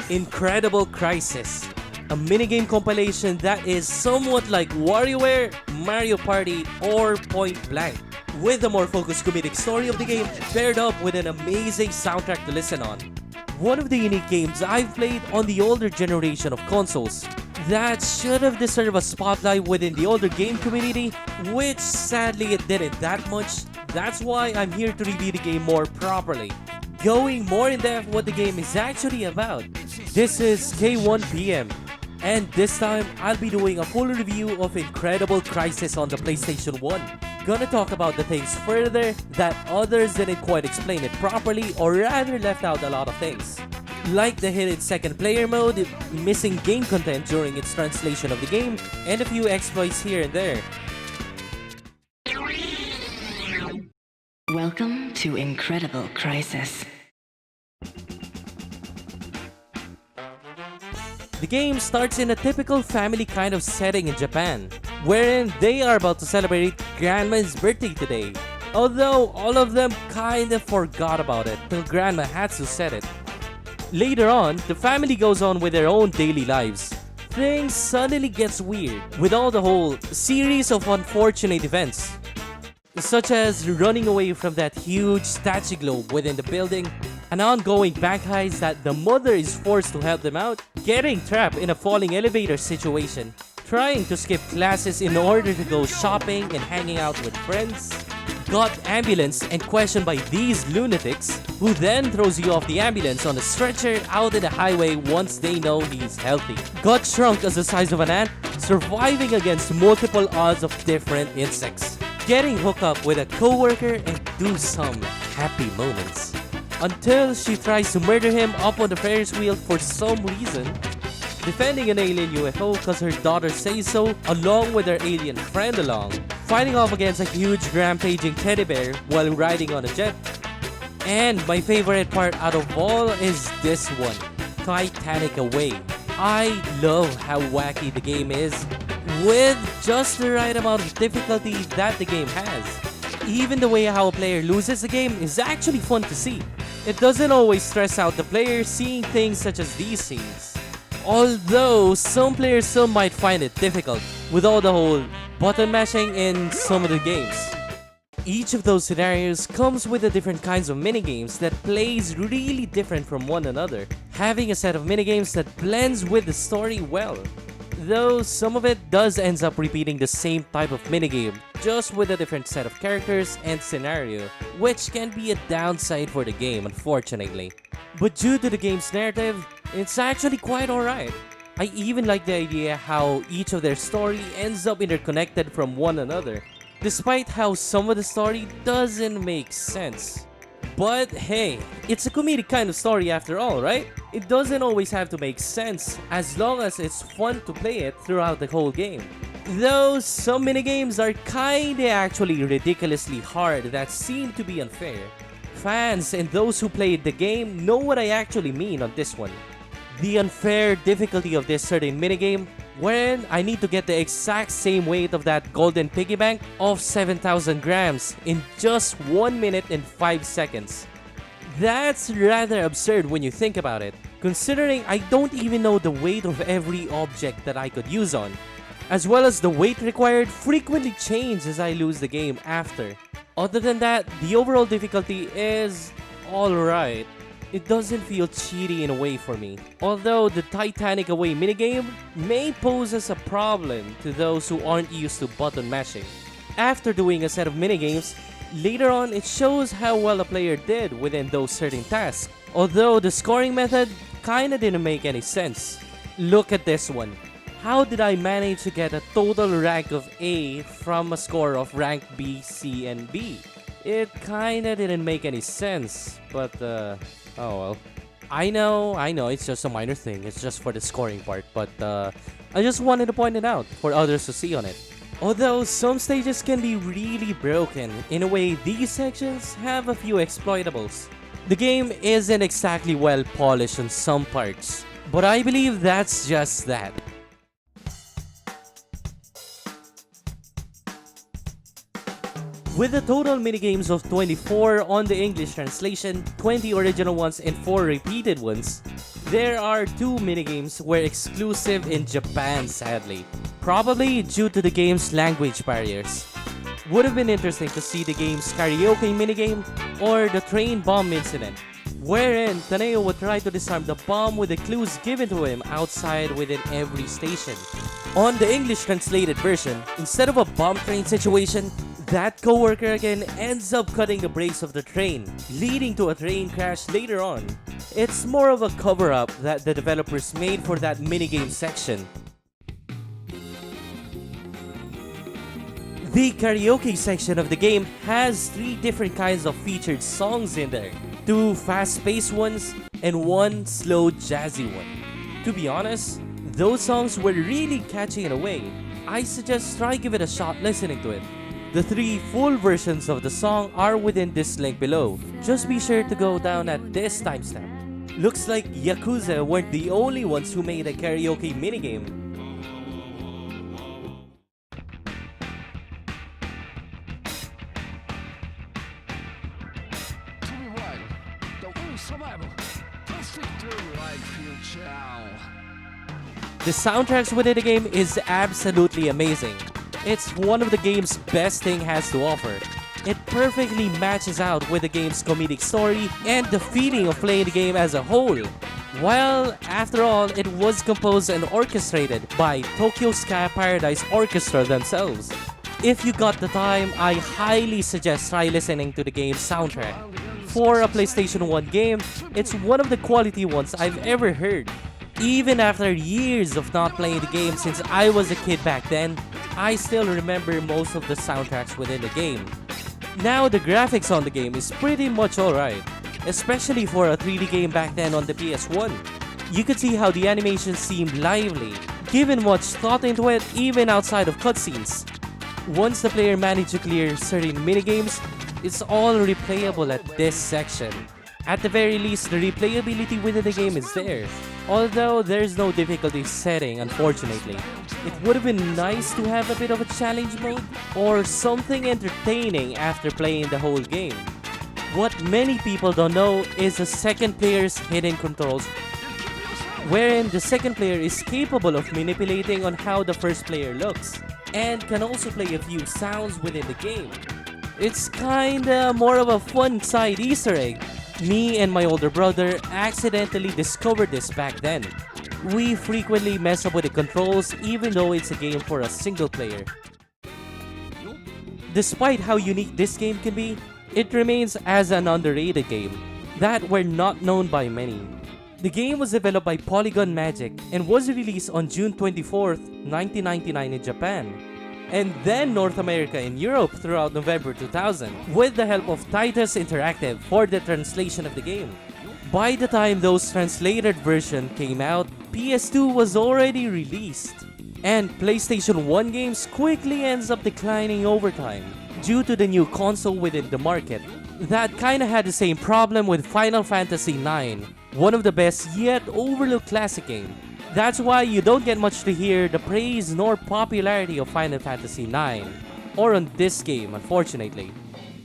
Incredible Crisis, a minigame compilation that is somewhat like WarioWare, Mario Party, or Point Blank, with a more focused comedic story of the game paired up with an amazing soundtrack to listen on. One of the unique games I've played on the older generation of consoles that should have deserved a spotlight within the older game community, which sadly it didn't that much. That's why I'm here to review the game more properly, going more in depth what the game is actually about. This is K1PM, and this time I'll be doing a full review of Incredible Crisis on the PlayStation 1. Gonna talk about the things further that others didn't quite explain it properly, or rather left out a lot of things, like the hidden second player mode, missing game content during its translation of the game, and a few exploits here and there. Welcome to Incredible Crisis. The game starts in a typical family kind of setting in Japan, wherein they are about to celebrate Grandma's birthday today. Although all of them kinda forgot about it till Grandma Hatsu said it. Later on, the family goes on with their own daily lives. Things suddenly gets weird with all the whole series of unfortunate events, such as running away from that huge statue globe within the building, an ongoing bank heist that the mother is forced to help them out, getting trapped in a falling elevator situation, trying to skip classes in order to go shopping and hanging out with friends, got ambulance and questioned by these lunatics, who then throws you off the ambulance on a stretcher out in the highway once they know he's healthy, got shrunk as the size of an ant, surviving against multiple odds of different insects, getting hooked up with a coworker and do some happy moments, until she tries to murder him up on the Ferris wheel for some reason, defending an alien UFO cause her daughter says so, along with her alien friend along, fighting off against a huge rampaging teddy bear while riding on a jet. And my favorite part out of all is this one, Titanic Away. I love how wacky the game is, with just the right amount of difficulty that the game has. Even the way how a player loses the game is actually fun to see. It doesn't always stress out the player seeing things such as these scenes, although some players still might find it difficult with all the whole button mashing in some of the games. Each of those scenarios comes with a different kinds of minigames that plays really different from one another, having a set of minigames that blends with the story well. Though some of it does ends up repeating the same type of minigame, just with a different set of characters and scenario, which can be a downside for the game, unfortunately. But due to the game's narrative, it's actually quite alright. I even like the idea how each of their story ends up interconnected from one another, despite how some of the story doesn't make sense. But hey, it's a comedic kind of story after all, right? It doesn't always have to make sense, as long as it's fun to play it throughout the whole game. Though some minigames are kinda actually ridiculously hard that seem to be unfair. Fans and those who played the game know what I actually mean on this one. The unfair difficulty of this certain minigame, wherein I need to get the exact same weight of that golden piggy bank of 7,000 grams in just 1 minute and 5 seconds. That's rather absurd when you think about it, considering I don't even know the weight of every object that I could use on, as well as the weight required frequently change as I lose the game after. Other than that, the overall difficulty is alright. It doesn't feel cheaty in a way for me, although the Titanic Away minigame may pose as a problem to those who aren't used to button mashing. After doing a set of minigames, later on it shows how well a player did within those certain tasks, although the scoring method kinda didn't make any sense. Look at this one. How did I manage to get a total rank of A from a score of rank B, C, and B? It kinda didn't make any sense, but oh well. I know, it's just a minor thing, it's just for the scoring part, but I just wanted to point it out for others to see on it. Although some stages can be really broken, in a way these sections have a few exploitables. The game isn't exactly well polished in some parts, but I believe that's just that. With a total minigames of 24 on the English translation, 20 original ones and 4 repeated ones, There are two minigames were exclusive in Japan, sadly, probably due to the game's language barriers. Would have been interesting to see the game's karaoke minigame or the train bomb incident, wherein Taneo would try to disarm the bomb with the clues given to him outside within every station. On the English translated version, instead of a bomb train situation, that coworker again ends up cutting the brakes of the train, leading to a train crash later on. It's more of a cover-up that the developers made for that minigame section. The karaoke section of the game has 3 different kinds of featured songs in there. 2 fast-paced ones and 1 slow jazzy one. To be honest, those songs were really catchy in a way. I suggest try give it a shot listening to it. The 3 full versions of the song are within this link below. Just be sure to go down at this timestamp. Looks like Yakuza weren't the only ones who made a karaoke minigame. The soundtracks within the game is absolutely amazing. It's one of the game's best thing has to offer. It perfectly matches out with the game's comedic story and the feeling of playing the game as a whole. While, after all, it was composed and orchestrated by Tokyo Sky Paradise Orchestra themselves. If you got the time, I highly suggest try listening to the game's soundtrack. For a PlayStation 1 game, it's one of the quality ones I've ever heard. Even after years of not playing the game since I was a kid back then, I still remember most of the soundtracks within the game. Now the graphics on the game is pretty much alright, especially for a 3D game back then on the PS1. You could see how the animations seemed lively, given much thought into it even outside of cutscenes. Once the player managed to clear certain minigames, it's all replayable at this section. At the very least, the replayability within the game is there. Although there's no difficulty setting, unfortunately. It would have been nice to have a bit of a challenge mode or something entertaining after playing the whole game. What many people don't know is the second player's hidden controls, wherein the second player is capable of manipulating on how the first player looks and can also play a few sounds within the game. It's kinda more of a fun side Easter egg. Me and my older brother accidentally discovered this back then. We frequently mess up with the controls even though it's a game for a single player. Despite how unique this game can be, it remains as an underrated game that were not known by many. The game was developed by Polygon Magic and was released on June 24th, 1999 in Japan, and then North America and Europe throughout November 2000 with the help of Titus Interactive for the translation of the game. By the time those translated version came out, PS2 was already released, and PlayStation 1 games quickly ends up declining over time due to the new console within the market. That kinda had the same problem with Final Fantasy IX, one of the best yet overlooked classic game. That's why you don't get much to hear the praise nor popularity of Final Fantasy IX, or on this game, unfortunately.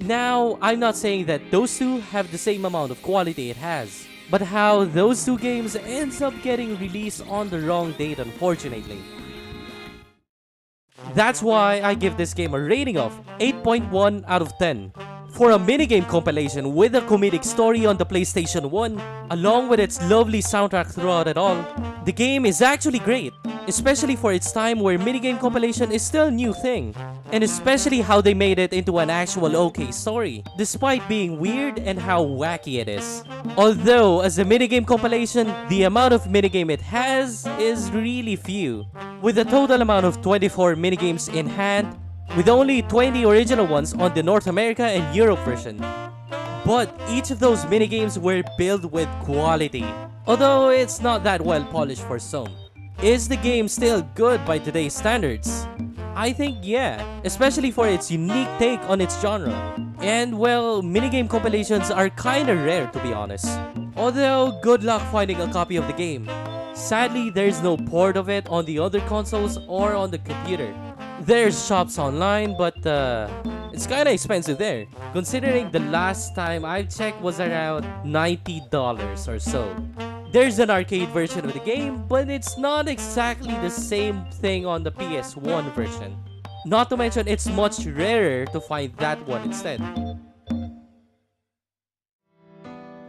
Now, I'm not saying that those two have the same amount of quality it has, but how those two games ends up getting released on the wrong date, unfortunately. That's why I give this game a rating of 8.1 out of 10. For a minigame compilation with a comedic story on the PlayStation 1, along with its lovely soundtrack throughout it all, the game is actually great, especially for its time where minigame compilation is still a new thing, and especially how they made it into an actual okay story, despite being weird and how wacky it is. Although, as a minigame compilation, the amount of minigame it has is really few, with a total amount of 24 minigames in hand, with only 20 original ones on the North America and Europe version. But each of those minigames were built with quality, although it's not that well polished for some. Is the game still good by today's standards? I think yeah, especially for its unique take on its genre. And well, minigame compilations are kinda rare to be honest. Although, good luck finding a copy of the game. Sadly, there's no port of it on the other consoles or on the computer. There's shops online, but it's kinda expensive there, considering the last time I checked was around $90 or so. There's an arcade version of the game, but it's not exactly the same thing on the PS1 version. Not to mention, it's much rarer to find that one instead.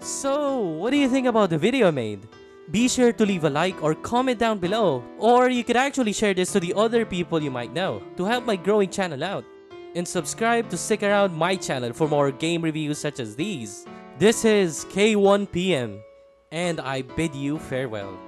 So, what do you think about the video I made? Be sure to leave a like or comment down below, or you could actually share this to the other people you might know to help my growing channel out. And subscribe to stick around my channel for more game reviews such as these. This is K1PM, and I bid you farewell.